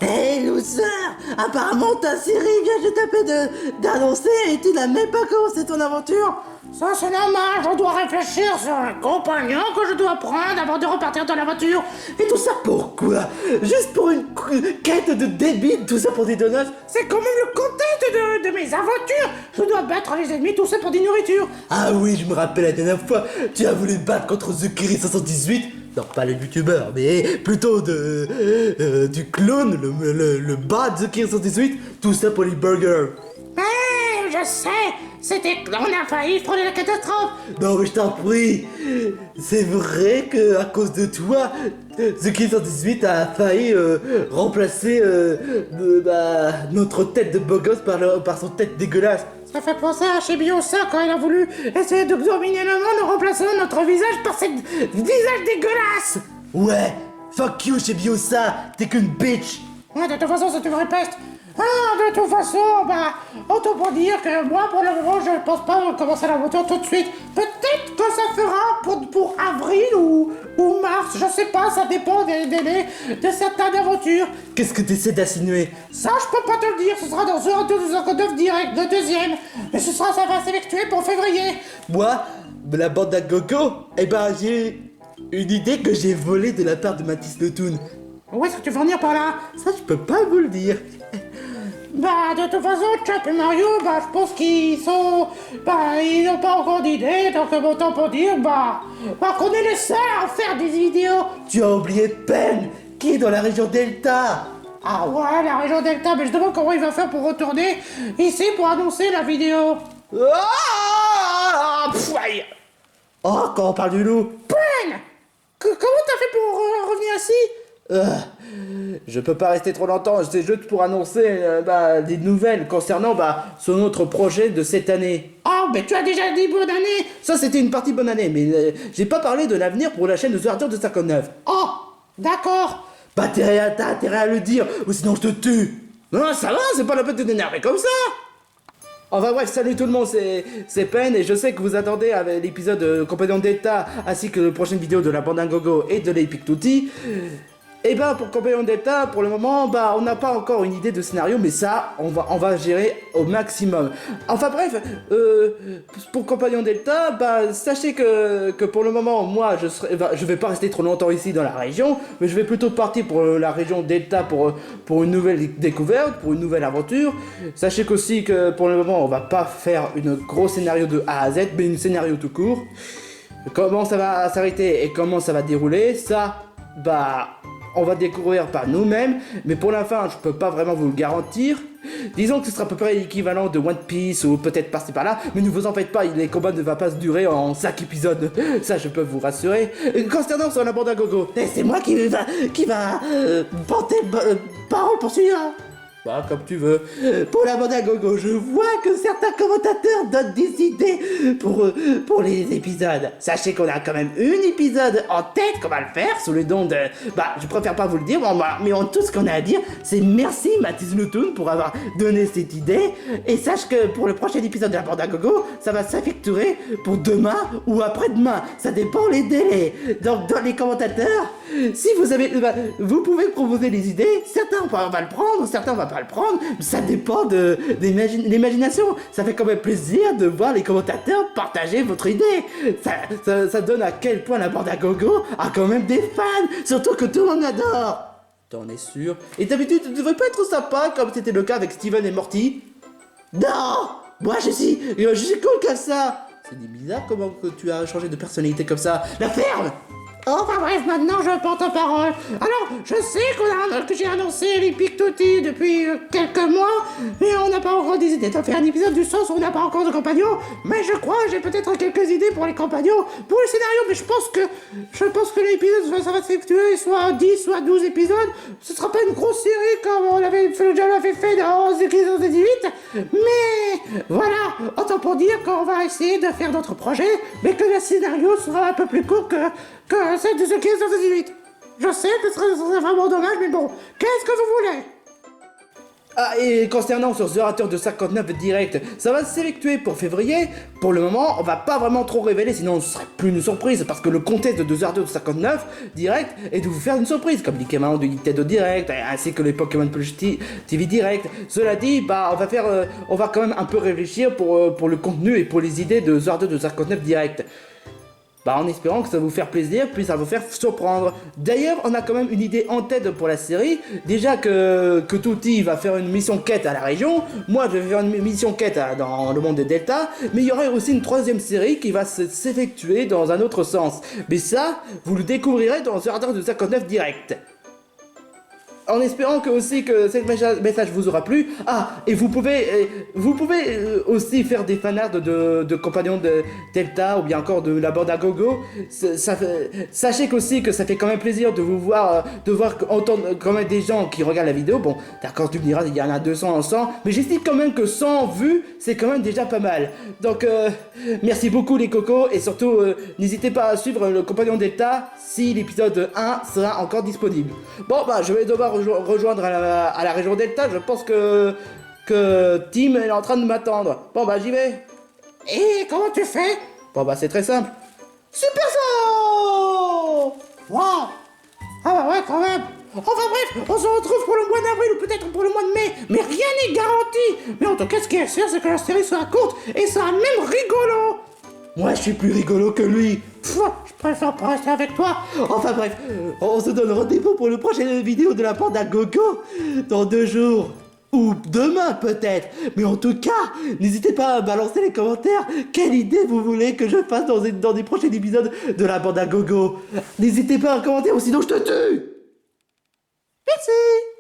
Hey loser! Apparemment ta série vient de taper d'annoncer et tu n'as même pas commencé ton aventure! Ça c'est normal, je dois réfléchir sur un compagnon que je dois prendre avant de repartir dans l'aventure. Et tout ça pourquoi? Juste pour une quête de débile, tout ça pour des donuts? C'est quand même le contexte de mes aventures. Je dois battre les ennemis, tout ça pour des nourritures. Ah oui, je me rappelle la dernière fois, tu as voulu battre contre Zukiri78. Non, pas le youtubeur, mais plutôt du clone, le bas de Zukiri78. Tout ça pour les burgers. Mais je sais, on a failli frôler la catastrophe. Non mais je t'en prie, c'est vrai que à cause de toi, Zuki118 a failli remplacer notre tête de beau gosse par son tête dégueulasse. Ça fait penser à chez Biosa quand il a voulu essayer de dominer le monde en remplaçant notre visage par ce visage dégueulasse. Ouais, fuck you chez Biosa, t'es qu'une bitch. Ouais, de toute façon c'est une vraie peste. Ah, de toute façon, autant pour dire que moi, pour le moment, je pense pas commencer l'aventure tout de suite. Peut-être que ça fera pour avril ou mars, je sais pas, ça dépend des délais de certaines aventures. Qu'est-ce que t'essaies d'insinuer? Ça, je peux pas te le dire, ce sera dans un 259 direct, le deuxième. Mais ça va s'effectuer pour février. Moi, la bande à gogo, j'ai une idée que j'ai volée de la part de Mathis Le Toon. Où est-ce que tu veux venir par là? Ça, je peux pas vous le dire. De toute façon, Chap et Mario, je pense qu'ils sont... ils n'ont pas encore d'idée, donc autant pour dire, qu'on est les seuls à faire des vidéos. Tu as oublié Pen, qui est dans la région Delta. Ah ouais, la région Delta, mais je demande comment il va faire pour retourner ici pour annoncer la vidéo. Oh, quand on parle du loup. Pen! Comment t'as fait pour revenir ici? Je peux pas rester trop longtemps, c'est juste pour annoncer des nouvelles concernant son autre projet de cette année. Oh, mais tu as déjà dit bonne année. Ça c'était une partie bonne année, mais j'ai pas parlé de l'avenir pour la chaîne de The Arthur de 59. Oh, d'accord. T'as intérêt à le dire, ou sinon je te tue. Non, ça va, c'est pas la peine de t'énerver comme ça. Enfin bref, salut tout le monde, c'est Pen, et je sais que vous attendez avec l'épisode Compagnon d'État, ainsi que la prochaine vidéo de la bande à gogo et de l'Epic Tutti. Et pour Compagnon Delta, pour le moment, on n'a pas encore une idée de scénario, mais ça, on va gérer au maximum. Enfin bref, pour Compagnon Delta, sachez que pour le moment, moi, je vais pas rester trop longtemps ici dans la région, mais je vais plutôt partir pour la région Delta pour une nouvelle découverte, pour une nouvelle aventure. Sachez qu'aussi que pour le moment, on va pas faire une gros scénario de A à Z, mais une scénario tout court. Comment ça va s'arrêter et comment ça va dérouler, ça, on va découvrir par nous-mêmes, mais pour la fin, je peux pas vraiment vous le garantir. Disons que ce sera à peu près l'équivalent de One Piece ou peut-être par-ci par-là, mais ne vous en faites pas, les combats ne vont pas se durer en 5 épisodes. Ça, je peux vous rassurer. Concernant sur la bande à gogo, c'est moi qui va porter parole pour celui-là. Comme tu veux. Pour la bande à gogo, je vois que certains commentateurs donnent des idées pour les épisodes. Sachez qu'on a quand même un épisode en tête qu'on va le faire sous le don de... je préfère pas vous le dire, mais tout ce qu'on a à dire, c'est merci Mathis Le Toon pour avoir donné cette idée. Et sache que pour le prochain épisode de la bande à gogo, ça va s'effectuer pour demain ou après-demain. Ça dépend les délais. Donc dans les commentateurs, si vous avez... vous pouvez proposer les idées. Certains on va le prendre, certains on va pas le prendre, ça dépend de l'imagination. Ça fait quand même plaisir de voir les commentateurs partager votre idée. Ça donne à quel point la bande à gogo a quand même des fans, surtout que tout le monde adore. T'en es sûr? Et d'habitude, tu devrais pas être sympa comme c'était le cas avec Steven et Morty? Non, moi je suis cool comme ça. C'est bizarre comment que tu as changé de personnalité comme ça. La ferme. Enfin bref, maintenant je porte la parole. Alors, je sais que j'ai annoncé l'Epic Tutti depuis quelques mois, mais on n'a pas encore décidé de faire un épisode du sens où on n'a pas encore de compagnons, mais je crois que j'ai peut-être quelques idées pour les compagnons, pour le scénario, mais je pense que l'épisode, ça va s'effectuer soit 10, soit 12 épisodes. Ce sera pas une grosse série comme on l'avait fait dans The 18, mais voilà, autant pour dire qu'on va essayer de faire d'autres projets, mais que le scénario sera un peu plus court que celle de The 18. Je sais que ce serait vraiment dommage, mais bon, qu'est-ce que vous voulez? Ah, et concernant sur The Orateur de 59 direct, ça va s'effectuer pour février. Pour le moment, on va pas vraiment trop révéler, sinon ce serait plus une surprise, parce que le contexte de The Orateur de 59 direct est de vous faire une surprise, comme les caméras du Nintendo Direct, ainsi que les Pokémon Plus TV Direct. Cela dit, bah, on va quand même un peu réfléchir pour le contenu et pour les idées de The Orateur de 59 direct. Bah, en espérant que ça va vous faire plaisir, puis ça va vous faire surprendre. D'ailleurs, on a quand même une idée en tête pour la série. Déjà que Tutti va faire une mission quête à la région, moi je vais faire une mission quête dans le monde des Delta, mais il y aurait aussi une troisième série qui va s'effectuer dans un autre sens. Mais ça, vous le découvrirez dans The Orateur de 59 direct. En espérant que aussi que ce message vous aura plu. Ah, et vous pouvez aussi faire des fanarts de compagnons de Delta ou bien encore de la bande à gogo. Sachez qu'aussi que ça fait quand même plaisir de vous voir, entendre quand même des gens qui regardent la vidéo. Bon, d'accord, tu me diras, il y en a 200 en 100, mais j'estime quand même que 100 vues, c'est quand même déjà pas mal. Donc, merci beaucoup les cocos, et surtout, n'hésitez pas à suivre le compagnon Delta si l'épisode 1 sera encore disponible. Bon, bah, je vais devoir rejoindre à la région Delta. Je pense que Tim est en train de m'attendre. Bon bah j'y vais. Et comment tu fais? Bon bah c'est très simple. Super saut! Wow! Ah bah ouais, quand même. Enfin bref, on se retrouve pour le mois d'avril ou peut-être pour le mois de mai, mais rien n'est garanti. Mais en tout cas, ce qui est sûr, c'est que la série sera courte et sera même rigolo. Moi je suis plus rigolo que lui. Pfff, je préfère pas rester avec toi. Enfin bref, on se donne rendez-vous pour le prochaine vidéo de la bande à gogo dans 2 jours. Ou demain peut-être. Mais en tout cas, n'hésitez pas à balancer les commentaires quelle idée vous voulez que je fasse dans des prochains épisodes de la bande à gogo. N'hésitez pas à commenter ou sinon je te tue. Merci.